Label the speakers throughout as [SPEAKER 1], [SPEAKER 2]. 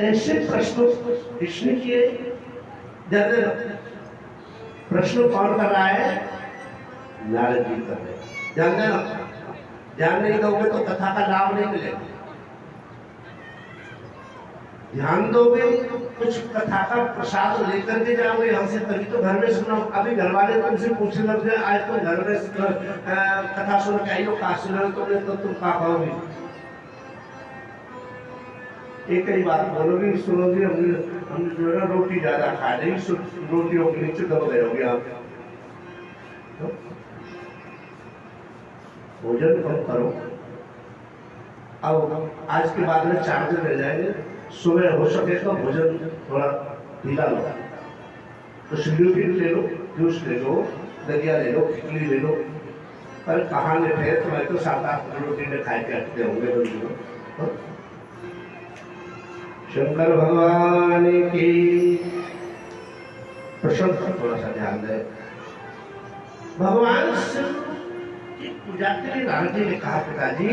[SPEAKER 1] ऐसे प्रश्नों किसने किए? जैसे प्रश्न कौन कर रहा है? नारद जी कर रहे हैं। जानते ना, ध्यान नहीं दोगे तो कथा का लाभ नहीं मिलेगा। ध्यान दोगे कुछ कथा का प्रसाद लेकर के जाओगे यहाँ से, तभी तो घर में सुनो। अभी घर वाले तुमसे पूछने लगते हैं, आज तुम घर में कथा सुन के आई हो, कहा सुना तुमने, तो तुम कहा कहोगे? एक ही बात बोलोगे, सुनोगे, हमने जो है ना रोटी ज्यादा खा ली, रोटियों के नीचे दब गए होगे आप। तो भोजन कम करो। अब आज के बाद में 4 दिन रह जाएंगे, सुबह हो सके तो भोजन थोड़ा ढीला लो, तो सिल्यूटिन ले लो, जूस ले लो, दलिया ले लो, खिचड़ी ले लो। पर कहाँ ले थे तो मैं तो 7-8 रोटी में खाए के हटते होंगे लोग। शंकर भगवान की प्रशंसा, थोड़ा सा ध्यान दे। भगवान शिव की पूजा के लिए नारद जी ने कहा, पिताजी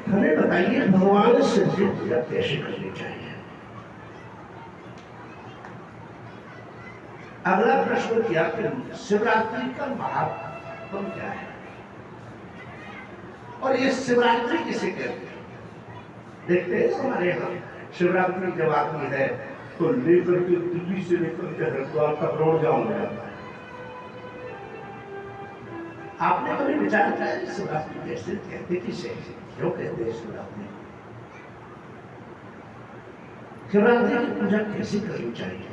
[SPEAKER 1] हमें बताइए भगवान शिव की पूजा कैसे करनी चाहिए। अगला प्रश्न किया कि शिवरात्रि का महात्म क्या है और ये शिवरात्रि किसे कहते हैं? देखते हैं हमारे यहाँ शिवरात्रि जब आती है तो लेकर के दिल्ली से लेकर के हरिद्वार तक रोड जाम हो जाता है। आपने कभी विचार किया शिवरात्रि कैसे कहते, किसे, क्यों कहते हैं शिवरात्रि? शिवरात्रि की पूजा कैसे करनी चाहिए?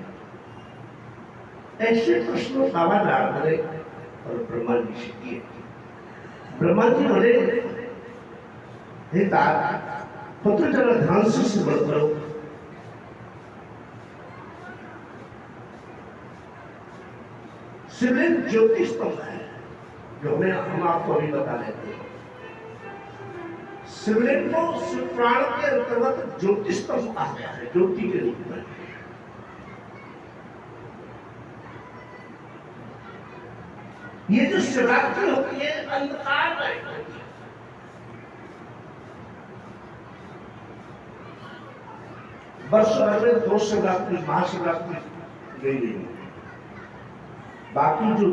[SPEAKER 1] ऐसे प्रश्न बाबा नारद ने और ब्रह्मा जी से किए। ब्रह्मा जी बोले, हे तात, पुत्र जरा ध्यान से स्मरण करो। शिवलिंग ज्योति स्तंभ है, जो हम आपको अभी बता देते हैं। शिवलिंग को शिव प्राण के अंतर्गत ज्योति स्तंभ कहा गया है, ज्योति के रूप में। ये जो शिवरात्रि होती है अंधकार में होती है। वर्ष भर में 2 शिवरात्रि, महाशिवरात्रि गई है। बाकी जो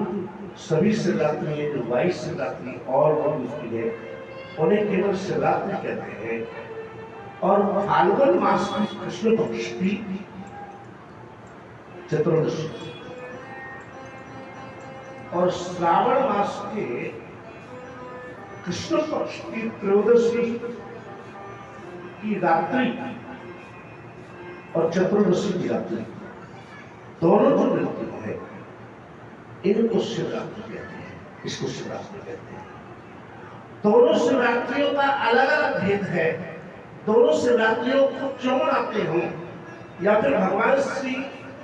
[SPEAKER 1] सभी शिवरात्रि है, जो 22 शिवरात्रि और उसकी है, उन्हें केवल शिवरात्रि कहते हैं। और फाल्गुन मास की कृष्ण पक्ष की चतुर्दशी और श्रावण मास के कृष्ण पक्ष की त्रयोदशी की रात्रि और चतुर्दशी की रात्रि, दोनों जो मिलती है इनको शिवरात्रि कहते हैं। इसको शिवरात्रि कहते हैं। दोनों शिवरात्रियों का अलग अलग भेद है। दोनों शिवरात्रियों को क्यों मनाते हो, या फिर भगवान श्री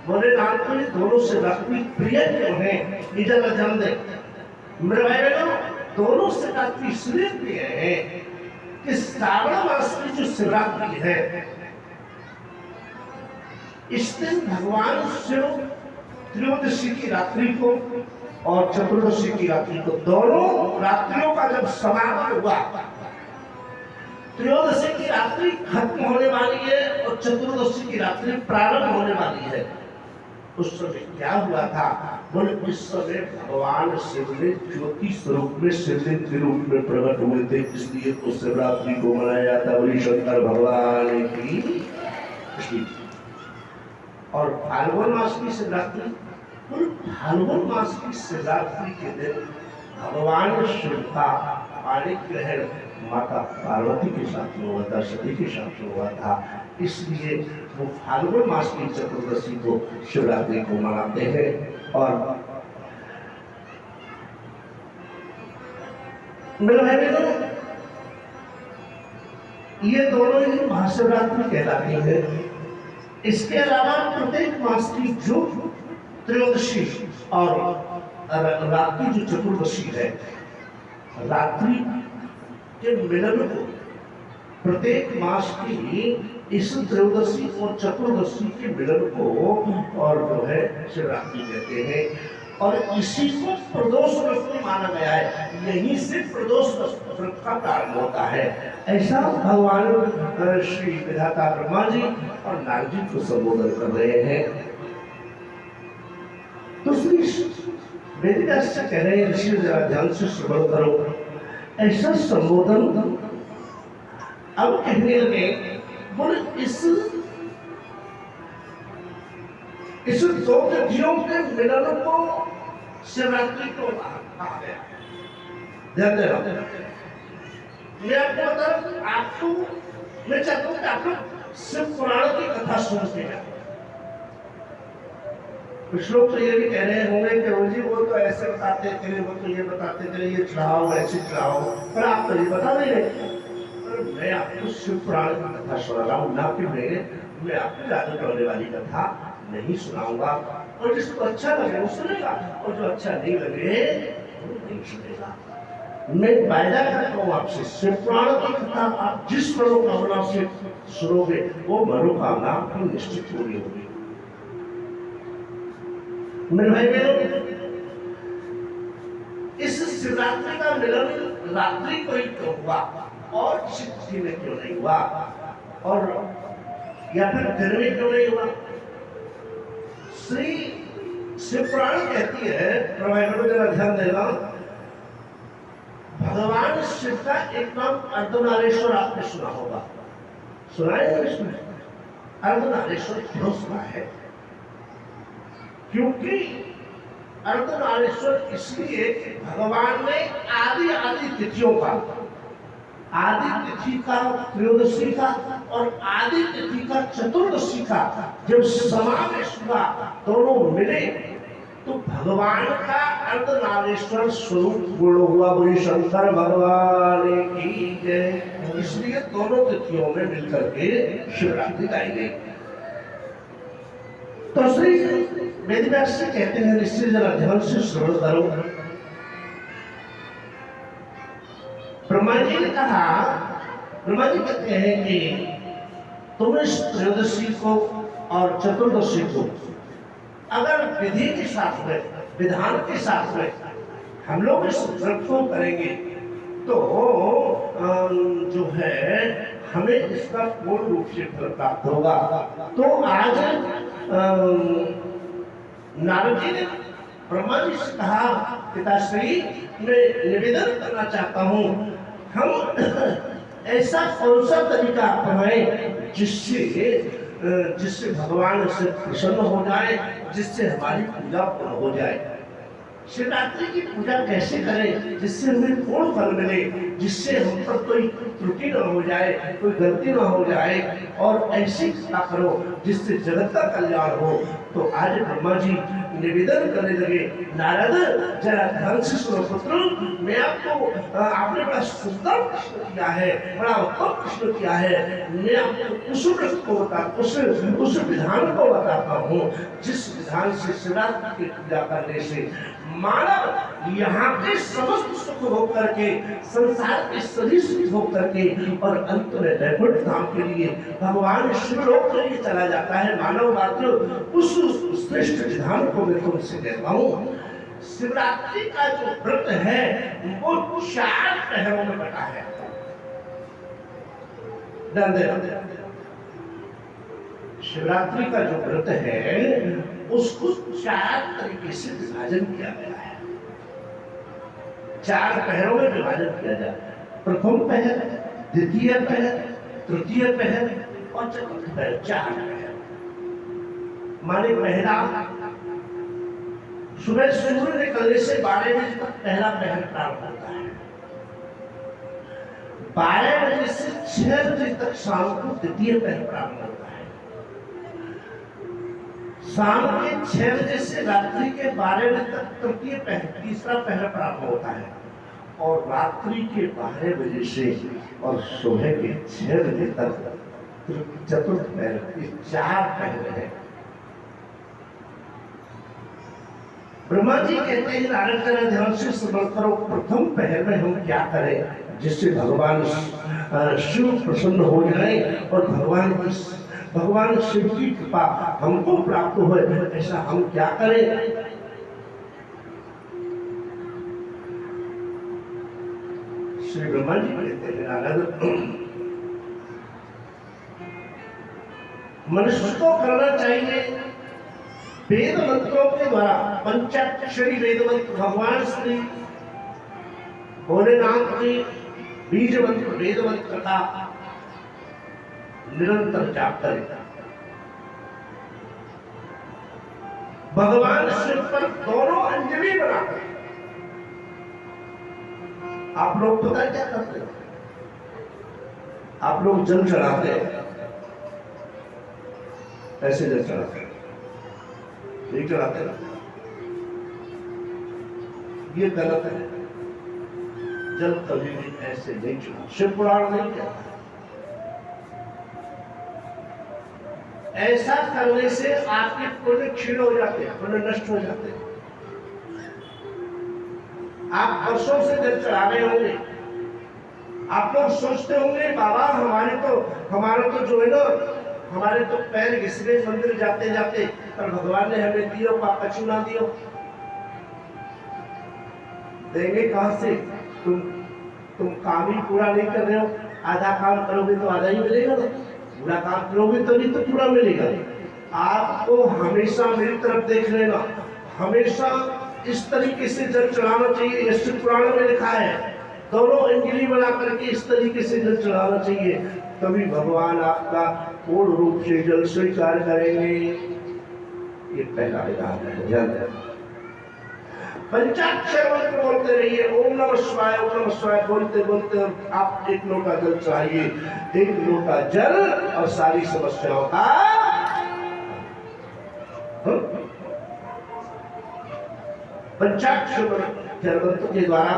[SPEAKER 1] भोलेनाथ को दोनों शिवरात्रि प्रिय क्यों है, इधर जान दे। मेरे भाई बहनों, दोनों शिवरात्रि इसलिए प्रिय है कि श्रावण मास की जो शिवरात्रि है, इस दिन भगवान शिव त्रयोदशी की रात्रि को और चतुर्दशी की रात्रि को, दोनों रात्रियों का जब समागम हुआ, त्रयोदशी की रात्रि खत्म होने वाली है और चतुर्दशी की रात्रि प्रारंभ होने वाली है। उस समय क्या हुआ था? बोले उस समय भगवान शिव ने ज्योति स्वरूप में शिवलिंग के रूप में प्रकट हुए थे, इसलिए तो शिवरात्रि को मनाया जाता। बोली शंकर भगवान की। और फाल्गुन मास की शिवरात्रि, फाल्गुन मास की शिवरात्रि के दिन भगवान शिव का पाणी ग्रहण माता पार्वती के साथ में हुआ था, सती के साथ में हुआ था। इसलिए वो फाल्गुन मास की चतुर्दशी को शिवरात्रि को मनाते हैं। और मेरे भाई बहनों, ये दोनों ही महाशिवरात्रि कहलाती है। इसके अलावा प्रत्येक मास की जो त्रयोदशी और रात्रि जो चतुर्दशी है, रात्रि के मिलन को प्रत्येक मास की इस त्रयोदशी और चतुर्दशी के मिलन को और जो है शिवरात्रि कहते हैं। और इसी को प्रदोष वृत्ति माना गया है, यहीं से प्रदोष व्रत का प्रारंभ होता है। ऐसा भगवान श्री विधाता ब्रह्मा जी और नारद जी को संबोधन कर रहे हैं। तो श्री वेदव्यास से कह रहे हैं, ऋषि जरा ध्यान से श्रवण करो। ऐसा संबोधन अब कहने लगे, बोले इस दो तिथियों के मिलन को शिवरात्रि को कहा गया। ध्यान देना, मैं आपको बता, आपको मैं चाहता हूं कि आप लोग शिव पुराण की कथा सुनते हैं। कुछ लोग तो ये भी कह रहे होंगे कि रोजी वो तो ऐसे बताते थे, वो तो ये बताते थे, ये चढ़ाओ ऐसे चढ़ाओ, पर आप तो ये बता नहीं रहे। मैं आपको शिव पुराण की कथा सुना रहा हूँ, ना कि मैं आपको जादू करने वाली कथा नहीं सुनाऊंगा। और जिसको अच्छा लगे वो सुनेगा, और जो अच्छा नहीं लगे वो नहीं सुनेगा। मैं वायदा करता हूँ आपसे, शिव पुराण की कथा आप जिस मनोकामना से सुनोगे वो मनोकामना आपकी निश्चित पूरी होगी। मेरे भाई बहनों, इस शिवरात्रि का मिलन रात्रि को ही क्यों हुआ और किसी तिथि में क्यों नहीं हुआ, और या फिर दिन में क्यों नहीं हुआ? श्री शिव पुराण कहती है, प्रभाकर जरा ध्यान देना, भगवान शिव का एक नाम अर्धनारेश्वर आपने सुना होगा, सुना है इसमें? अर्धनारेश्वर क्यों सुना है? क्योंकि अर्धनारेश्वर इसलिए भगवान ने आदि तिथियों का, आदि तिथि का, त्रयोदशी का और आदि तिथि का चतुर्दशी का जब समावेश हुआ, दोनों मिले, तो भगवान का अर्धनारेश्वर स्वरूप पूर्ण हुआ। बोली शंकर भगवान की जय। इसलिए दोनों तिथियों में मिलकर के शिवरात्रि गाई गई। तो श्री वेदव्यास से कहते हैं, निश्चय जरा ध्यान से श्रवण करो। ब्रह्मा जी ने कहा, ब्रह्मा जी कहते हैं कि तुम इस त्रयोदशी को और चतुर्दशी को अगर विधि के साथ में, विधान के साथ में हम लोग इस व्रत को करेंगे तो जो है हमें इसका पूर्ण रूप से फल प्राप्त होगा। तो आज नारद जी ने ब्रह्मा जी से कहा, पिताश्री मैं निवेदन करना चाहता हूँ, हम ऐसा कौन सा तरीका अपनाएं जिससे भगवान से प्रसन्न हो जाए, जिससे हमारी पूजा पूर्ण हो जाए। शिवरात्रि की पूजा कैसे करें जिससे हमें पूर्ण फल मिले, जिससे हम पर कोई त्रुटि न हो जाए, कोई गलती न हो जाए, और ऐसी कृपा करो जिससे जगत का कल्याण हो। तो आज ब्रह्मा जी निवेदन करने लगे, नारद जरा ध्यान से सुनो पुत्र, मैं आपको, आपने बड़ा सुंदर प्रश्न किया है, बड़ा उत्तम प्रश्न किया है। मैं आपको उस व्रत को उस विधान को बताता हूँ जिस विधान से शिवरात्रि की पूजा करने से मानव यहाँ के समस्त सुख भोग करके, संसार के सभी सुख भोग करके, और अंत में वैकुंठ धाम के लिए, भगवान शिवलोक के लिए चला जाता है। मानव मात्र उस श्रेष्ठ विधान को मैं तुमसे कहता हूँ। शिवरात्रि का जो व्रत है वो 4 पहरों में बटा है। शिवरात्रि का जो व्रत है उसको 4 तरीके से विभाजन किया गया है, 4 पहरों में विभाजन किया जाए। प्रथम पहर, द्वितीय पहर, तृतीय पहर और चतुर्थ पहर, 4 पहर। माने पहला सुबह सूर्य निकलने से 12 बजे तक पहला पहर प्रारंभ होता है, 12 बजे से 6 बजे तक शाम को द्वितीय पहर प्रारंभ होता है, शाम के 6 बजे से रात्रि के 12 बजे तक तृतीय पहर, तीसरा पहर प्रारंभ होता है, और रात्रि के 12 बजे से और सुबह के 6 बजे तक चतुर्थ पहर, 4 पहर है। ब्रह्मा जी कहते हैं, नारद जरा ध्यान से श्रवण करो, प्रथम पहर में हम क्या करें जिससे भगवान शिव प्रसन्न हो जाए और भगवान शिव की कृपा हमको प्राप्त हो, ऐसा हम क्या करें? श्री ब्रह्मा जी कहते हैं नारद, मनुष्य को करना चाहिए वेद मंत्रों के द्वारा, पंचाक्षरी वेद मंत्र, भगवान श्री भोलेनाथ के बीज मंत्र वेद मंत्र का निरंतर जाप करें। भगवान शिव पर दोनों अंजलि बनाकर आप लोग पता क्या करते हैं? आप लोग जल चढ़ाते हैं, ऐसे जल चढ़ाते हैं, नहीं चढ़ाते ना, ये गलत है। जल कभी भी ऐसे नहीं चढ़ा, शिव पुराण नहीं कहता। ऐसा करने से आपके पुण्य क्षीण हो जाते हैं, पुण्य नष्ट हो जाते हैं। आप वर्षों से जल चढ़ा रहे होंगे, आप लोग सोचते होंगे बाबा हमारा तो जो है ना, हमारे तो पैर घिसरे मंदिर जाते जाते, पर भगवान ने हमें दियो का कछु ना दियो। देंगे कहां से? तुम काम ही पूरा नहीं कर रहे हो। आधा काम करोगे तो आधा ही मिलेगा ना, पूरा काम करोगे तभी तो पूरा मिलेगा। आपको हमेशा मेरी तरफ देख लेना, हमेशा इस तरीके से जल चढ़ाना चाहिए। यश पुराण में लिखा है, दोनों अंजलि बना करके इस तरीके से जल चढ़ाना चाहिए, तभी भगवान आपका पूर्ण रूप से जल स्वीकार करेंगे। ये पहला विधान है। पंचाक्षर मंत्र बोलते रहिए, ओम नमः शिवाय, ओम नमः शिवाय बोलते बोलते आप एक लोटा जल चढ़ाइए। एक लोटा जल और सारी समस्याओं का पंचाक्षर मंत्र के द्वारा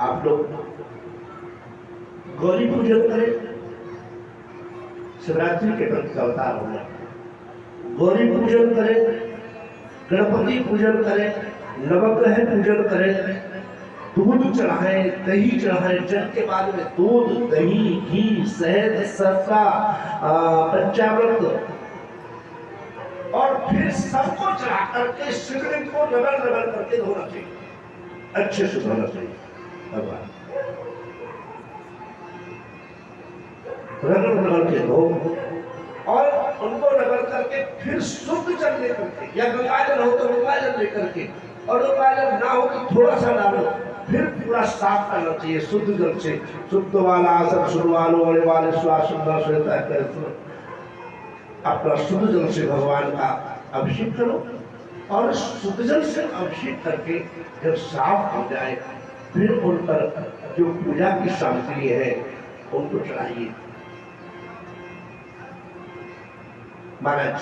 [SPEAKER 1] आप लोग गौरी पूजन करें। शिवरात्रि के व्रत का अवतार होगा, गौरी पूजन करें, गणपति पूजन करें, नवग्रह पूजन करें, दूध चढ़ाएं, दही चढ़ाएं। जल के बाद में दूध, दही, घी, शहद, सरका, पंचामृत और फिर सबको चढ़ा करके शिवलिंग को रगड़ करके धोना चाहिए, अच्छे से धोना चाहिए। भगवान रगड़ के धो और उनको रगड़ करके फिर शुद्ध जल लेकर के, या गंगा जल हो तो गंगा जल लेकर के, और गंगा जल ना हो तो थोड़ा सा डालो, फिर पूरा साफ करना चाहिए शुद्ध जल से। शुद्ध वाला सब शुद्ध वाले श्वास अपना शुद्ध जल से भगवान का अभिषेक करो, और शुद्ध जल से अभिषेक करके जब साफ हो जाए फिर उन पर जो पूजा की सामग्री है उनको चढ़ाइए। महाराज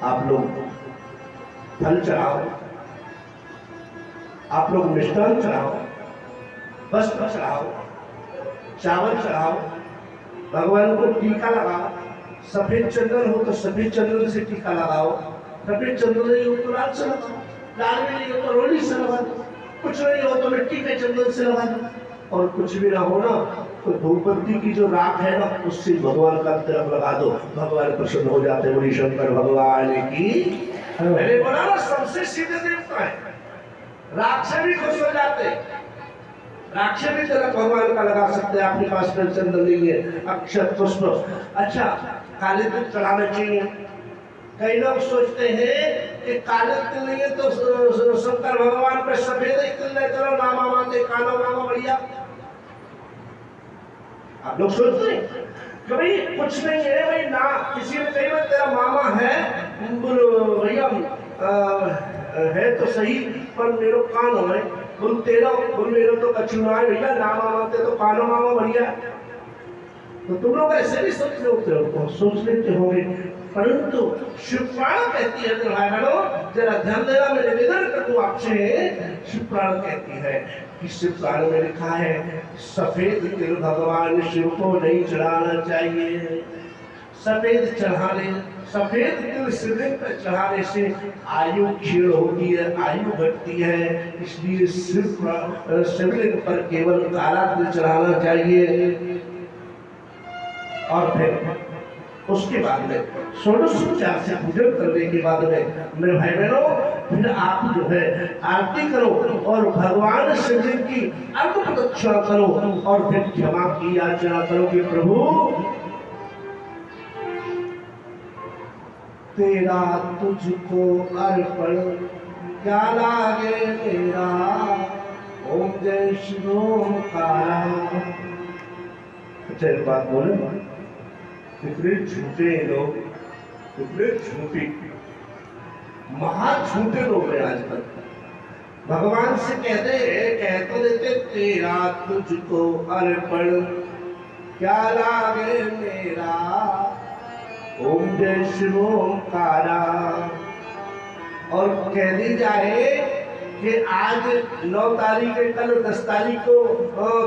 [SPEAKER 1] आप लोग फल चढ़ाओ, आप लोग मिष्टान चढ़ाओ, वस्त्र चढ़ाओ, चावल चढ़ाओ, भगवान को टीका लगाओ। सफेद चंदन हो तो सफेद चंदन से टीका लगाओ, सफेद चंदन नहीं हो तो लाल से लगाओ, लाल में नहीं हो तो रोली से लगा दो, कुछ नहीं हो तो मिट्टी के चंदन से लगा दो, और कुछ भी ना हो ना तो धूपबत्ती की जो राख है ना उससे भगवान का तिलक लगा दो, भगवान प्रसन्न हो जाते। बोली शंकर भगवान की। मैंने बोला ना सबसे सीधे देवता है, राख से भी खुश हो जाते, राख से भी तिलक भगवान का लगा सकते हैं। आपके पास में चंदन नहीं है, अक्षत पुष्प, अच्छा काले तिल चढ़ाना चाहिए। कई लोग सोचते हैं कि काले तिल नहीं है तो शंकर भगवान पे सफेद तिल ले चलो, नामा माते कालो नामा बढ़िया। आप लोग सोचते हैं कि भाई कुछ नहीं है, भाई ना किसी ने कही तेरा मामा है, बोलो भैया है तो सही पर मेरो कान हो है, बोल तेरा बोल मेरो तो कछु ना है भैया, नामा माते तो कानो मामा बढ़िया। तो तुम लोग ऐसे भी सोच लेते होंगे, परंतु शिवपुराण कहती है जरा ध्यान देना, मैं निवेदन कर दूं आपसे। शिवपुराण कहती है कि शिवपुराण में लिखा है सफेद तिल भगवान शिव को नहीं चढ़ाना चाहिए। सफेद तिल शिवलिंग पर चढ़ाने से आयु क्षीण होती है, आयु घटती है, इसलिए शिवलिंग पर केवल काला तिल चढ़ाना चाहिए। और फिर उसके बाद में षोडशोपचार से पूजन करने के बाद में मेरे भाई बहनों फिर आप जो है आरती करो और भगवान शिव जी की अर्घ प्रदक्षिणा करो और फिर क्षमा की याचना करो कि प्रभु तेरा तुझको अर्पण क्या लागे मेरा, ओम जय शिव ओंकारा। अच्छा एक बात बोले, कितने झूठे लोग, कितने झूठे महा झूठे लोग हैं आजकल। भगवान से कह तो देते तेरा तुझको अर्पण क्या लागे मेरा, ओम जय शिव ओंकारा। और कह दी जाए कि आज 9 तारीख है, कल 10 तारीख को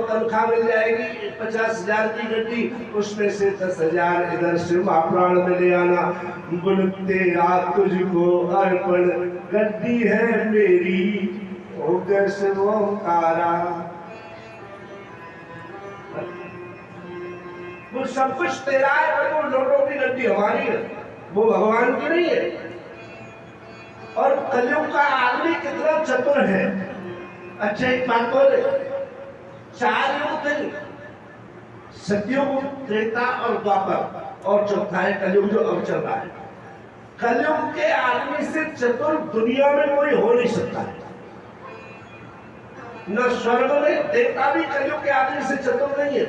[SPEAKER 1] तनख्वाह मिल जाएगी 50,000 की गड्डी, उसमें से 10,000 इधर शिव महापुराण में ले आना। बोल तेरा तुझको अर्पण गड्डी है मेरी, ओम जय शिव ओंकारा। वो सब कुछ तेरा है पर वो नोटों की गड्डी हमारी है, वो भगवान की नहीं है। और कलयुग का आदमी कितना चतुर है। अच्छा एक बात बोले, 4 युग थे, सतयुग, त्रेता और द्वापर, और चौथा है कलयुग जो अब चल रहा है। कलयुग के आदमी से चतुर दुनिया में कोई हो नहीं सकता है, न स्वर्ग में। देवता भी कलयुग के आदमी से चतुर नहीं है।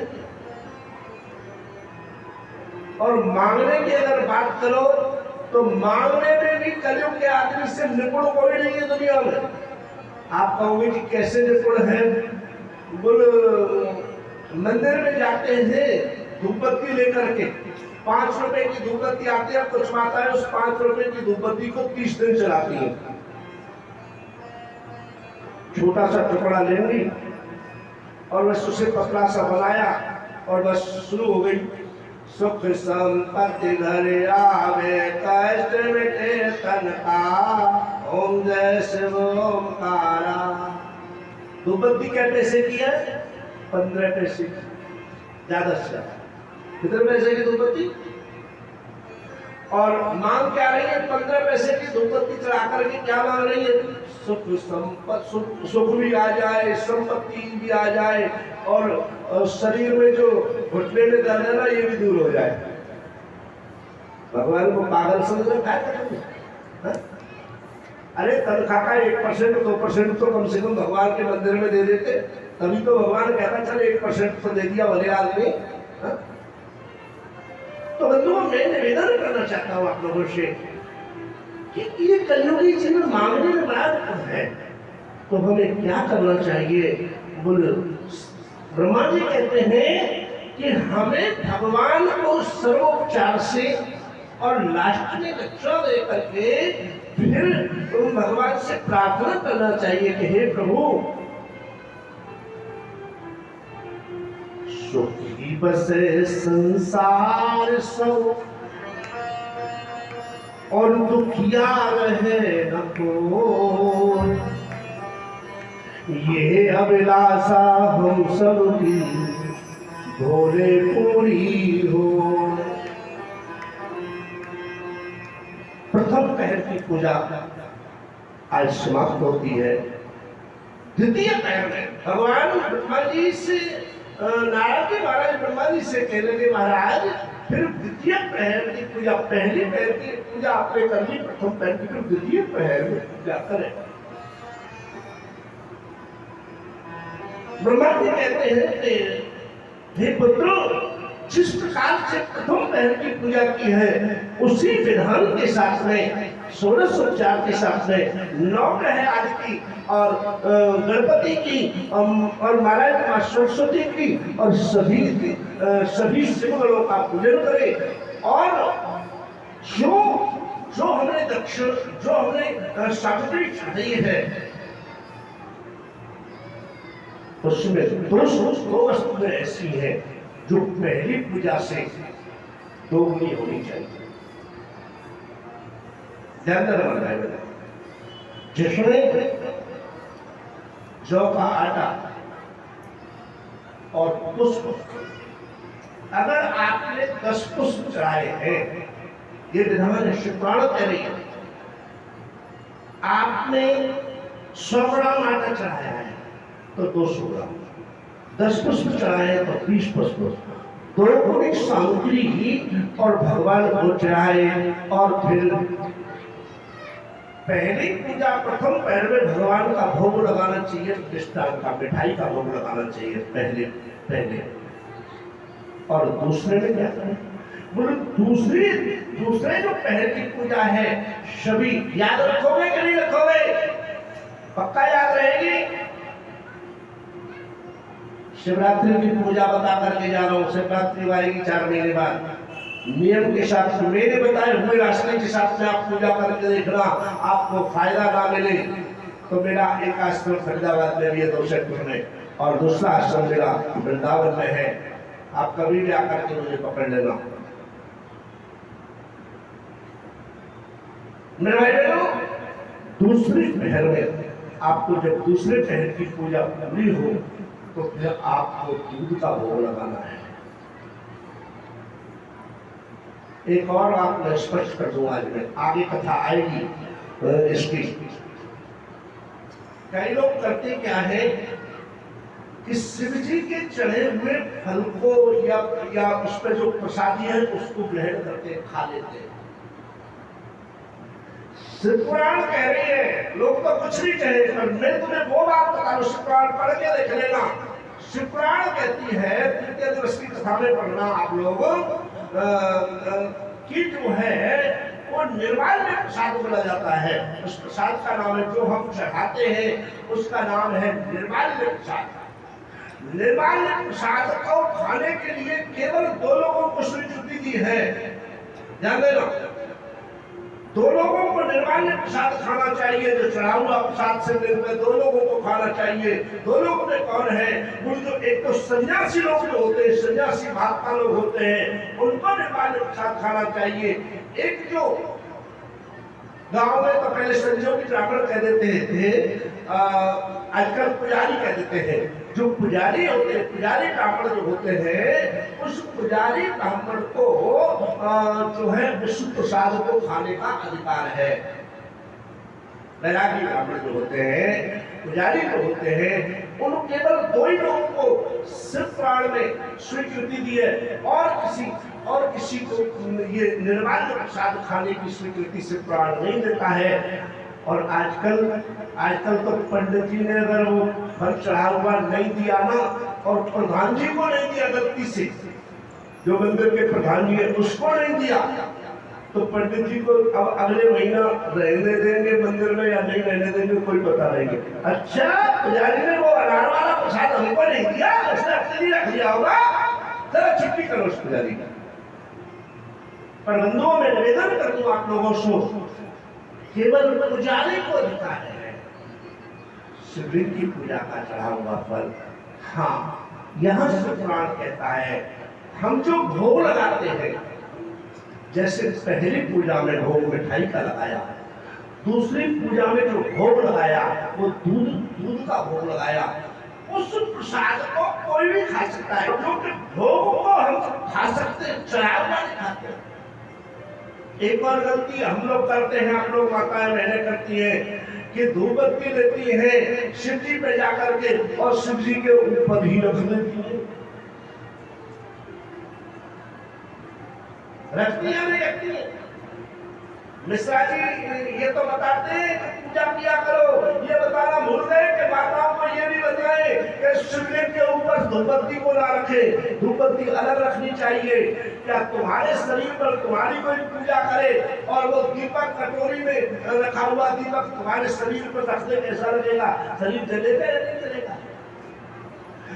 [SPEAKER 1] और मांगने की अगर बात करो तो मांगने में भी कलयुग के आदमी से निपुण कोई नहीं है दुनिया में। आप कहोगे कि कैसे निपुण है? बोल मंदिर में जाते हैं धूपबत्ती लेकर के, 5 रुपए की धूपबत्ती आती है, कुछ माताएं उस 5 रुपए की धूपबत्ती को 30 दिन चलाती हैं। छोटा सा टुकड़ा लेंगी और बस उसे पतला सा बनाया और बस शुरू हो गई। सुख संपत्ति घर आवे, कष्ट मिटे तन का, ओम जय शिव ओंकारा। धूपबत्ती क्या पैसे की है? 15 पैसे, ज्यादा से ज्यादा। कितने पैसे की धूपबत्ती? और मांग क्या रही है? 15 पैसे की धूपबत्ती चढ़ा करके क्या मांग रही है? सुख संपत्ति, सुख भी आ जाए, संपत्ति भी आ जाए, और शरीर में जो घुटने में दर्द है ना ये भी दूर हो जाए। भगवान को पागल समझ रखा है? अरे तनख्वाह का 1% 2% तो कम से कम भगवान के मंदिर में दे देते, तभी तो भगवान कहता चल 1% तो दे दिया भले आदमी। तो बंधुओं मैं निवेदन करना चाहता हूँ आप लोगों से कि ये कलयुगी जीवन मांगने में बड़ा है, तो हमें क्या करना चाहिए? बोलो, ब्रह्मा जी कहते हैं कि हमें भगवान को सर्वोपचार से और लास्ट में दक्षिणा दे करके फिर उन भगवान से प्रार्थना करना चाहिए कि हे प्रभु सुखी बसे संसार सब और दुखिया रहे न कोई, ये अभिलाषा हम सब की भोले पूरी हो। प्रथम पहर की पूजा आज समाप्त होती है। द्वितीय पहर में भगवान ब्रह्मा जी से नारद जी महाराज ब्रह्मा जी से कह लगे महाराज फिर द्वितीय पहर की पूजा, पहली पहर की पूजा आपने कर ली, प्रथम पहर की, फिर द्वितीय पहर में पूजा करें। ब्रह्मा जी कहते हैं कि हे पुत्रो, जिस प्रकार से प्रथम पहर की पूजा की है उसी विधान के साथ में षोडशोपचार के साथ में नवग्रह आदि की और गणपति की और महाराज मां सरस्वती की और सभी शिवगणों का पूजन करें। और जो हमने दक्षिण, जो हमने सामग्री चढ़ाई है उसमें दो वस्तुएं ऐसी है जो पहली पूजा से दोगुनी होनी चाहिए। ध्यान देना है जिसमें जौ का आटा और पुष्प अगर आपने 10 पुष्प चढ़ाए हैं, ये विधान शुक्राणु कह रही है, आपने 100 ग्राम आटा चढ़ाया है तो 200 ग्राम, 10 पुष्प चढ़ाए हैं तो 20 पुष्प, 2 गुणी सामग्री और भगवान को चढ़ाए। और फिर पहली पूजा प्रथम पहर में भगवान का भोग लगाना चाहिए, मिष्ठान का, मिठाई का भोग लगाना चाहिए पहले। और दूसरे में क्या करें? बोले दूसरे जो पहर की पूजा है, सभी याद रखोगे कि नहीं रखोगे? पक्का याद रहेगी? शिवरात्रि की पूजा बता करके जा रहा हूँ, शिवरात्रि आएगी 4 महीने बाद। नियम के साथ मेरे बताए हुए रास्ते के साथ में आप पूजा करके देखना, आपको फायदा ना मिले तो मेरा एक आश्रम फरीदाबाद में भी है 2 सेक्टर में, और दूसरा आश्रम मेरा वृंदावन में है। आप कभी भी आकर के मुझे पकड़ लेना। मेरे भाई बहनों, दूसरी पहर में आपको जब दूसरे पहर की पूजा पूरी हो तो फिर आपको दूध का भोग लगाना है। एक और बात मैं स्पष्ट कर दूं, आज में आगे कथा आएगी इसकी। कई लोग करते क्या है कि शिव जी के चढ़े हुए फल को या उस पर जो प्रसादी है उसको ग्रहण करके खा लेते हैं। शिव पुराण कह रही है, लोग तो कुछ भी कहे, पर मैं तुम्हें वो बात बता रहा हूं, शिव पुराण पढ़ के देख लेना। शिव पुराण कहती है, तृतीय दिवस की कथा में पढ़ना आप लोग, कि जो है वो निर्माल्य में प्रसाद बोला जाता है। उस प्रसाद का नाम है, जो हम चढ़ाते हैं उसका नाम है निर्माल्य प्रसाद। निर्माल्य प्रसाद को खाने के लिए केवल 2 लोगों को स्वीकृति दी है, ध्यान देना। 2 लोगों को निर्माल्य प्रसाद खाना चाहिए, जो चढ़ा हुआ प्रसाद से मिलकर 2 लोगों को खाना चाहिए। 2 लोगों में कौन है? वो जो एक तो सन्यासी लोग जो होते हैं, सन्यासी महात्मा लोग होते हैं, उनको निर्माल्य प्रसाद खाना चाहिए। एक जो गांव में तो पहले संजोगी ब्राह्मण कह देते थे, आजकल पुजारी कह देते हैं। जो पुजारी होते हैं, पुजारी ब्राह्मण जो होते हैं, उस पुजारी ब्राह्मण को जो है विष्णु प्रसाद को खाने का अधिकार है। वैरागी ब्राह्मण जो होते हैं, पुजारी जो होते हैं, उन केवल 2 ही लोगों को शिव पुराण में स्वीकृति दी है, और किसी को ये निर्माल्य प्रसाद खाने की स्वीकृति शिव पुराण नहीं देता है। और आजकल तो पंडित जी ने अगर वो फल चढ़ा हुआ नहीं दिया ना, और प्रधान जी को नहीं दिया गलती से, जो मंदिर के प्रधान जी है उसको नहीं दिया, तो पंडित जी को अब अगले महीना रहने देंगे मंदिर में या नहीं रहने देंगे कोई पता नहीं। अच्छा, पुजारी ने वो अनार वाला प्रसाद हमको नहीं दिया, उसने अपने लिए रख लिया होगा, जरा छुट्टी करो उस पुजारी का। पर बंधुओं में निवेदन कर दूं आप लोगों से, केवल पुजारी को देता है शिवलिंग की पूजा का चढ़ा हुआ फल। हाँ, यहां शिव पुराण कहता है, हम जो भोग लगाते हैं, जैसे पहली पूजा में भोग मिठाई का लगाया, दूसरी पूजा में जो भोग लगाया वो दूध का भोग लगाया, उस प्रसाद को कोई भी खा सकता है, क्योंकि भोग को हम खा सकते हैं, चढ़ा हुआ नहीं खाते। एक और गलती हम लोग करते हैं, आप लोग माताएं बहनें करती हैं कि धूप बत्ती लेती हैं शिव जी पे जाकर के और शिव जी के ऊपर ही रख देती है। रखती है नहीं रखती है? मिश्रा जी ये तो बताते हैं कि पूजा किया करो, ये बताना भूल गए कि माताओं को ये भी बताए कि शिवलिंग के ऊपर धूपबत्ती को ना रखे, धूपबत्ती अलग रखनी चाहिए। क्या तुम्हारे शरीर पर तुम्हारी कोई पूजा करे और वो दीपक कटोरी में रखा हुआ दीपक तुम्हारे शरीर पर रखने कैसा लगेगा? शरीर जलेगा या नहीं जलेगा?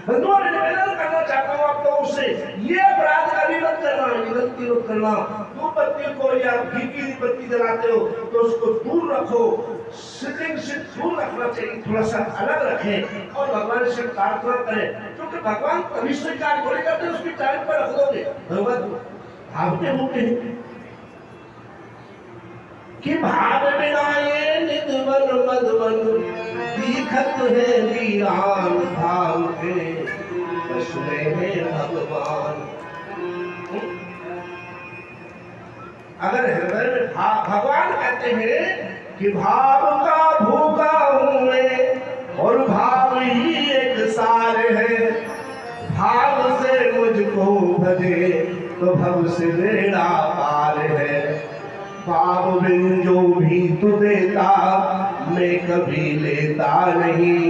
[SPEAKER 1] बंधुओं ने निवेदन करना चाहता हूँ आप लोगों से, ये अपराध कभी मत करना, ये गलती मत करना। धूपबत्ती को या घी की बत्ती जलाते हो तो उसको दूर रखो, शिवलिंग से दूर रखना चाहिए, थोड़ा सा अलग रखें और भगवान से प्रार्थना करें, क्योंकि भगवान कभी स्वीकार थोड़ी करते, उसकी टाइम पर रख दोगे, भगवान भावते होते हैं कि भाव बिनाए निधवन मधवन दिखत है वीरान भाव के बस में है भगवान। अगर हृदय में भगवान कहते हैं कि भाव का भूखा हूं मैं और भाव ही एक सार है, भाव से मुझको भजे तो भव से बेड़ा पार है। भाव बिन जो भी तू देता मैं कभी लेता नहीं,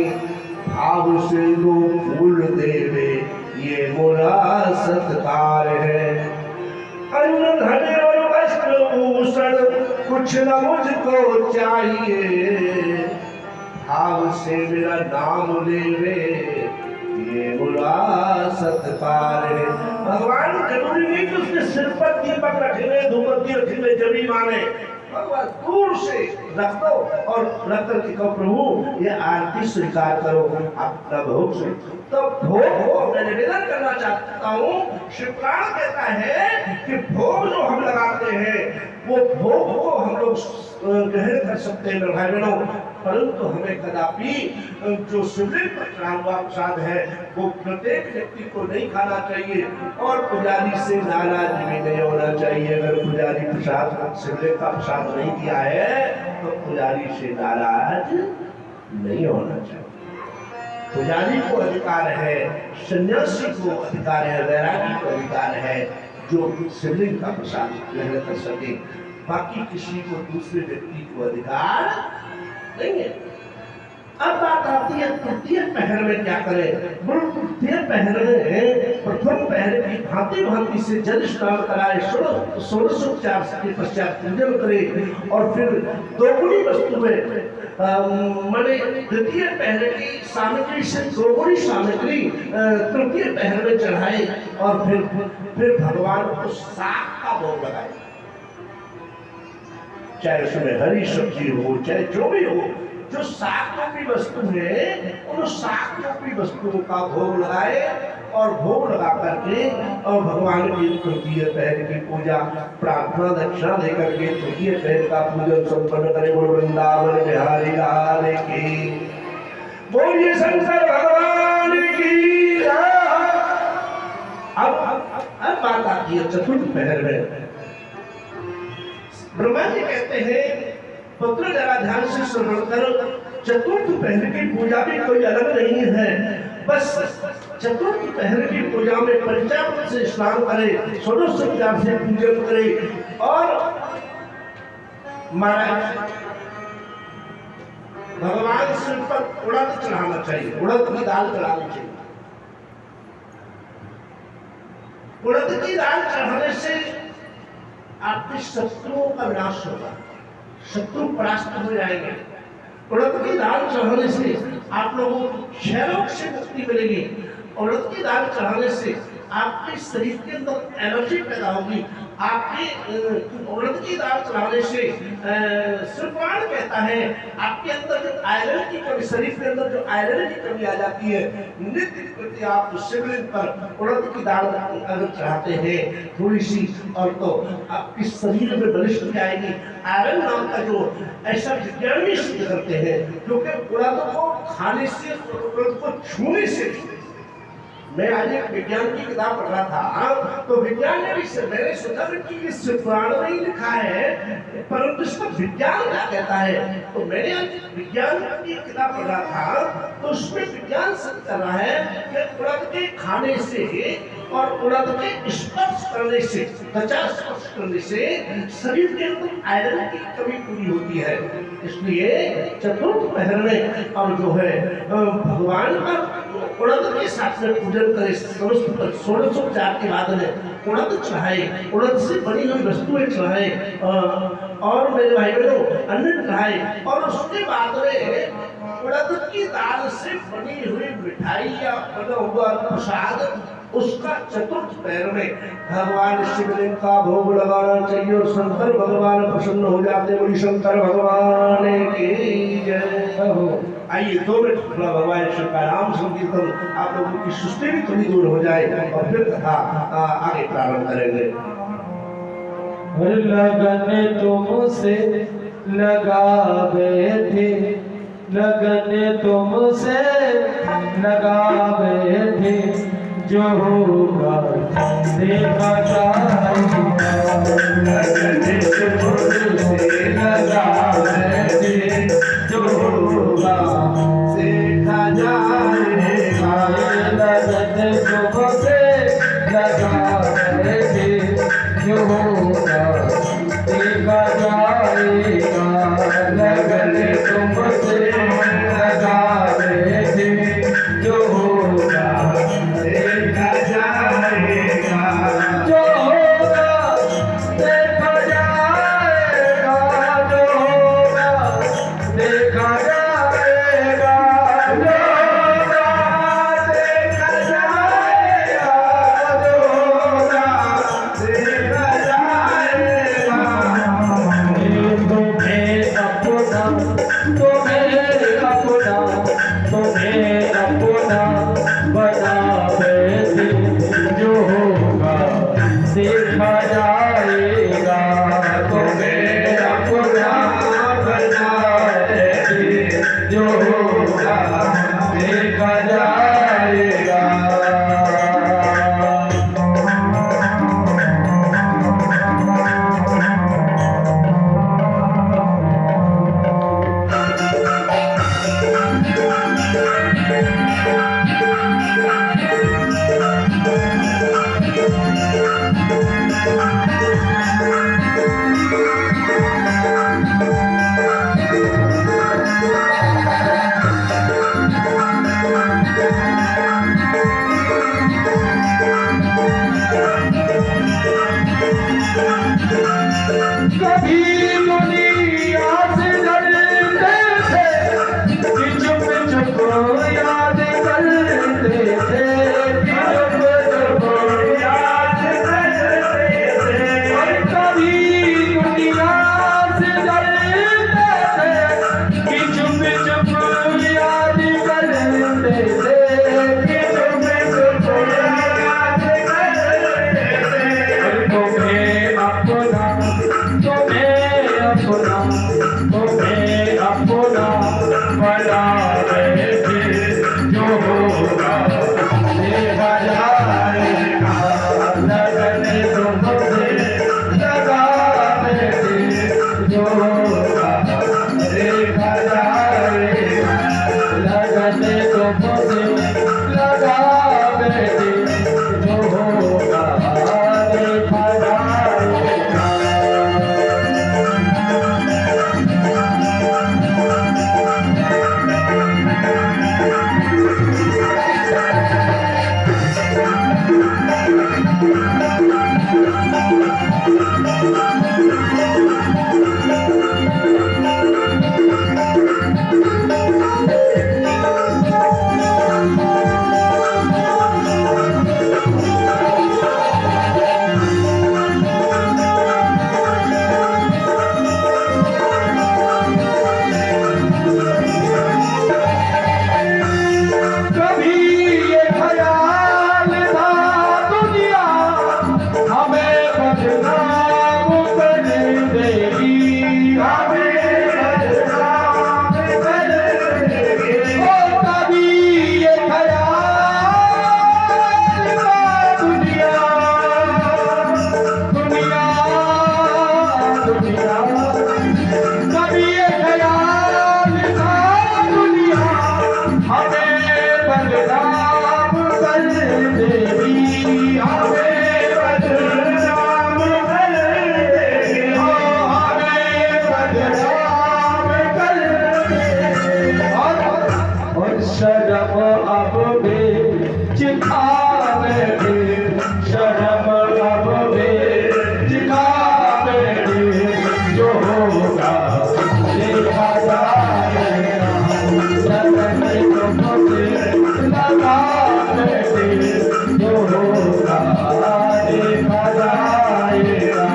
[SPEAKER 1] भाव से दो फूल देवे ये मोरा सत्कार है। अन्न धन और वस्त्र भूषण कुछ न मुझको चाहिए, भाव से मेरा नाम लेवे ये मोरा सत्कार है। भगवान जरूरी नहीं कि उसके सिर पर दीपक रखने धूपबत्ती रखने जबी माने, भगवान दूर से रख दो और रख कर के कहो प्रभु ये आरती स्वीकार करो अपना भोग से। तो भोग को मैं निवेदन करना चाहता हूँ। श्री पुराण कहता है कि भोग जो हम लगाते हैं वो भोग को हम लोग ग्रहण कर सकते हैं भाई बहनों, परंतु हमें कदापि जो शिवलिंग पर चढ़ा हुआ प्रसाद है वो प्रत्येक व्यक्ति को नहीं खाना चाहिए और पुजारी से नाराज भी नहीं होना चाहिए। अगर पुजारी प्रसाद शिवलिंग का प्रसाद नहीं दिया है तो पुजारी से नाराज नहीं होना चाहिए। पुजारी को अधिकार है, सन्यासी को अधिकार है, वैरागी को अधिकार है जो शिवलिंग का प्रसाद ग्रहण कर सके, बाकी किसी को दूसरे व्यक्ति को अधिकार नहीं है। अब बात आती है तृतीय पहर में क्या करें। तृतीय पहर में प्रथम पहर की भांति भांति से जल स्नान कराए, षोडशोपचार के पश्चात पूजन करे और फिर दोगुनी वस्तु में माने द्वितीय पहर की सामग्री से दोगुनी सामग्री तृतीय पहर में चढ़ाए और फिर भगवान को साग का भोग लगाए, चाहे उसमें हरी सब्जी हो चाहे जो भी हो, जो साग रूपी वस्तु है उन साग रूपी वस्तुओं का भोग लगाए और भोग लगा करके और भगवान की तृतीय पहर की पूजा प्रार्थना दक्षिणा देकर के तृतीय पहर का पूजन संपन्न करे। बोल वृंदावन बिहारी लाल की, बोलिए शंकर भगवान की। अब बात आती है चतुर्थ पहर में। ब्रह्मा जी कहते हैं पुत्र जरा ध्यान से श्रवण करो, चतुर्थ पहर की पूजा भी कोई अलग नहीं है, बस चतुर्थ पहर की पूजा में पंचामृत से स्नान करे, षोडशोपचार से पूजन करे और महाराज भगवान सिर पर उड़द चढ़ाना चाहिए, उड़द की दाल चढ़ानी चाहिए। उड़द की दाल चढ़ाने से आपके शत्रुओं का विनाश होगा, शत्रु परास्त हो जाएंगे। उड़द की दाल चढ़ाने से आप लोगों को क्षय रोग से मुक्ति मिलेगी। उड़द की दाल चढ़ाने से आपके शरीर के अंदर एनर्जी पैदा होगी। आपके उड़द की दाल चढ़ाने से श्रीपुराण कहता है आपके अंदर जो आयरन की कमी, शरीर के अंदर जो आयरन की कमी आ जाती है, नित्य प्रति आप शिवलिंग पर उड़द की दाल अगर चढ़ाते हैं थोड़ी सी और तो आपके शरीर में बलिष्ठ जाएगी। आयरन नाम का जो ऐसा विज्ञान भी सिद्ध करते हैं क्योंकि उड़द को खाने से, उड़द को छूने से, मैं आज एक विज्ञान की किताब पढ़ रहा था तो विज्ञान ने मैंने सोचा कि इस पुराण में ही लिखा है परंतु इसका विज्ञान क्या कहता है, तो मैंने आज विज्ञान की किताब पढ़ रहा था तो उसमें विज्ञान सिद्ध कर रहा है कि उड़द के खाने से और उड़द के स्पर्श करने से, त्वचा स्पर्श करने से शरीर के अंदर आयरन की कमी पूरी होती है। इसलिए चतुर्थ पहर में और जो है भगवान का उड़द के साथ में पूजन करे, षोडशोपचार के बाद में उड़द चढ़ाए, उड़द से बनी हुई वस्तुएं चढ़ाए और मेरे भाई बहनों अन्न चढ़ाए और उसके बाद में उड़द की दाल से बनी हुई मिठाई या बना हुआ प्रसाद उसका चतुर्थ पैर में भगवान शिवलिंग का भोग लगाना चाहिए और शंकर भगवान प्रसन्न हो जाते। बोली शंकर भगवान की जय। आइए 2 मिनट थोड़ा भगवान शिव का नाम संकीर्तन आप लोगों की सुस्ती भी थोड़ी दूर हो जाए और फिर कथा आगे प्रारंभ करेंगे।
[SPEAKER 2] लगन तुमसे लगावे थे, लगन तुमसे लगावे थे, जो होगा देखा जाएगा।
[SPEAKER 1] लगन तुमसे लगा बैठे, जो होगा देखा जाएगा।
[SPEAKER 2] लगन तुमसे लगा बैठे, जो होगा देखा जाएगा। लगन तुमसे लगा बैठे, जो होगा
[SPEAKER 1] देखा जाएगा।
[SPEAKER 2] जो होगा देखा जाएगा। जो होगा देखा जाएगा। जो होगा देखा जाएगा। जो होगा
[SPEAKER 1] देखा जाएगा।
[SPEAKER 2] तुम्हें अपना बना बैठे, जो होगा देखा जाएगा। तुम्हें अपना बना बैठे, जो होगा देखा जाएगा। कभी दुनिया से डरते थे कि चुप चुप याद करते थे, कि चुप चुप याद करते थे। और कभी दुनिया से डरते थे कि चुप चुप याद करते थे, कि चुप चुप याद करते थे। और तुम्हें अपना बना बैठे, जो होगा देखा जाएगा। लगन तुमसे लगा बैठे, जो होगा देखा जाएगा। लगन तुमसे लगा बैठे, जो होगा देखा जाएगा। शर्म अब बेच खावे, शर्म अब बेच खावे, जो होगा देखा जाएगा। लगन तुमसे लगा बैठे, जो होगा देखा जाएगा।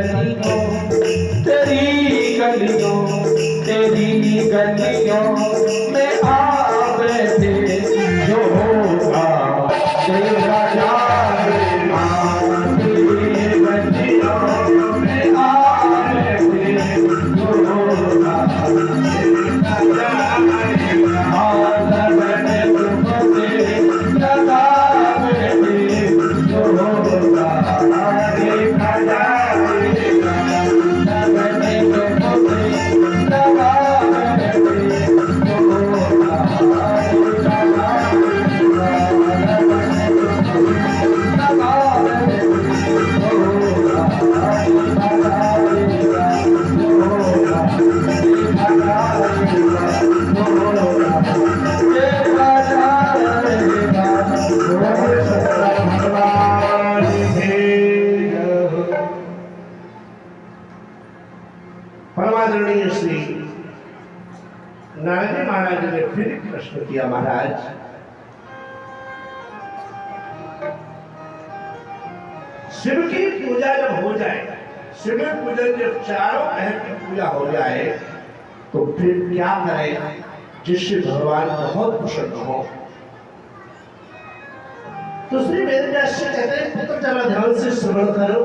[SPEAKER 2] गलियों तेरी गलियों में आ बैठे जो होगा तेरा जानेगा तेरी गलियों में आ बैठे जो होगा तेरा जानेगा लगने तुमसे लगा बैठे जो होगा देखा जाएगा लगने तुमसे लगा बैठे जो होगा देखा जाएगा लगने तुमसे लगा बैठे जो होगा देखा जाएगा जो होगा देखा जाएगा जो होगा देखा जाएगा बोले शंकर भगवान की जय।
[SPEAKER 1] परमादरणीय श्री नारद महाराज ने फिर एक प्रश्न किया, महाराज शिव की पूजा जब हो जाए, शिव पूजन जब चारों पहर की पूजा हो जाए, तो फिर क्या करें जिससे भगवान बहुत प्रसन्न हो। तो श्री वेदव्यास से कहते हैं, पुत्र जरा ध्यान से श्रवण करो,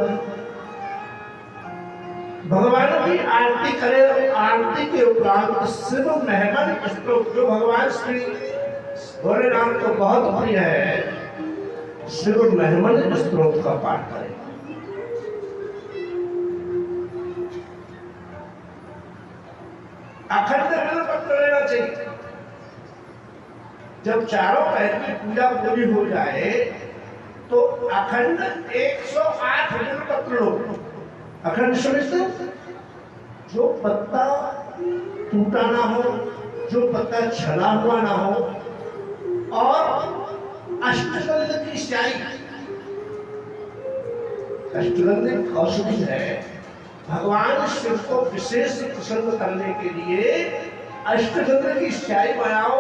[SPEAKER 1] भगवान की आरती करे। आरती के उपरांत शिव महमन श्लोक, जो भगवान श्री भोलेनाथ को बहुत प्रिय है, शिव महमन श्लोक का पाठ करें। अखंड बिल्वपत्र लेना चाहिए। जब चारों पहर की पूजा पूरी हो जाए तो अखंड 108 बिल्वपत्र लो। अखंड समझते, जो पत्ता टूटा ना हो, जो पत्ता छला हुआ ना हो, और अष्टगंध की स्याही। अष्टगंध एक औषधि है। भगवान शिव को विशेष प्रसन्न करने के लिए अष्टगंध की स्याही बनाओ,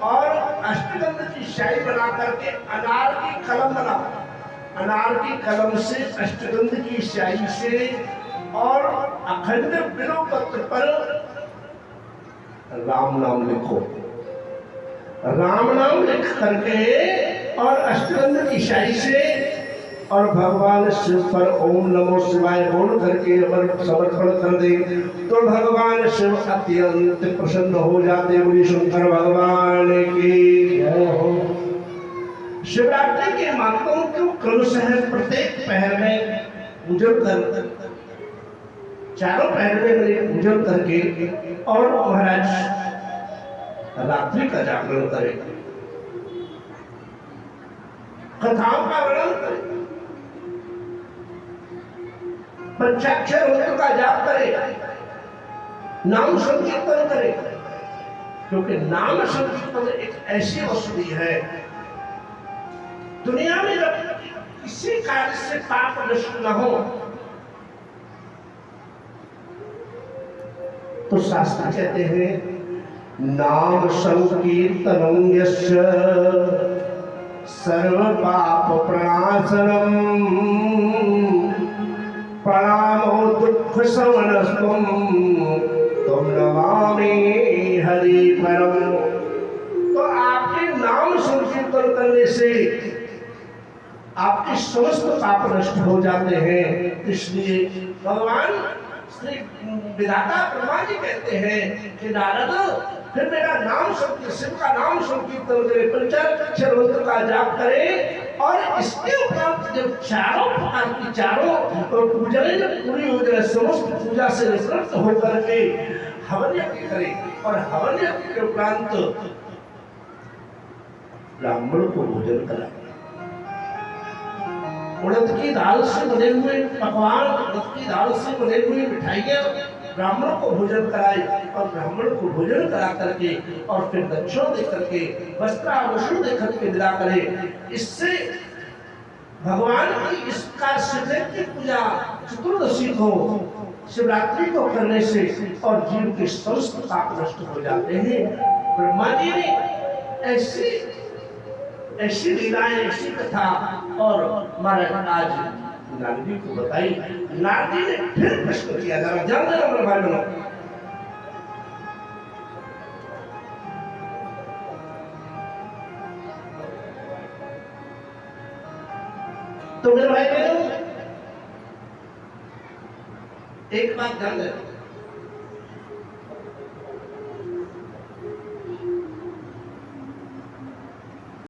[SPEAKER 1] और अष्टगंध की स्याही बना करके अनार की कलम बनाओ। अनार की कलम से, अष्टगंध की स्याही से और अखंड बिल्वपत्र पर राम नाम लिखो। राम नाम लिख करके और अष्टगंध की स्याही से और भगवान शिव पर ओम नमो शिवाय बोल करके समर्पण कर दे, तो भगवान शिव अत्यंत प्रसन्न हो जाते। बोली शंकर भगवान की जय हो। शिवरात्रि के महात्मों को क्रमशः प्रत्येक पहर में पूजन कर, चारों पहर में मेरे पूजन करके और महाराज रात्रि का जागरण करें, कथाओं का वर्णन करें, पंचाक्षर मंत्र का जाप करें, नाम संकीर्तन करें, क्योंकि नाम संकीर्तन एक ऐसी औषधि है, दुनिया में जब किसी कार्य से पाप नष्ट न हो तो शास्त्र कहते हैं, नाम संकीर्तनं यस्य सर्व पाप प्रणाशनम प्रणामो दुख शमनस्तुम तुम नमामि हरि परम। तो आपके नाम संकीर्तन करने से आपके समस्त पाप नष्ट हो जाते हैं। इसलिए भगवान श्री विधाता ब्रह्मा जी कहते हैं कि नारद, फिर मेरा नाम शिव का नाम संकीर्तन करे, पंचाक्षर मंत्र का जाप करे, और इसके उपरांत जब चारों प्रकार की चारों पूजाएं जब पूरी हो जाए, समस्त पूजा से निवृत्त होकर के हवन यज्ञ करे, और हवन यज्ञ के उपरांत ब्राह्मण को भोजन कराए। उड़द की दाल से बने हुए पकवान, उड़द की दाल से बने हुए मिठाइयाँ ब्राह्मणों को भोजन कराए, और ब्राह्मण को भोजन करा करके और फिर दक्षिणा दे करके, वस्त्राभूषण दे करके विदा करे। इससे भगवान की इस कार्य की पूजा चतुर्दशी को, शिवरात्रि को करने से और जीव के समस्त पाप नष्ट हो जाते हैं। ब्रह्मा जी ने ऐसी लीलाएं, ऐसी कथा, और महाराज आज नारद जी को बताई। नारद जी ने फिर प्रश्न किया, जरा ध्यान देना मेरे भाई बहनों। तो मेरे भाई बहनों एक बात ध्यान देना,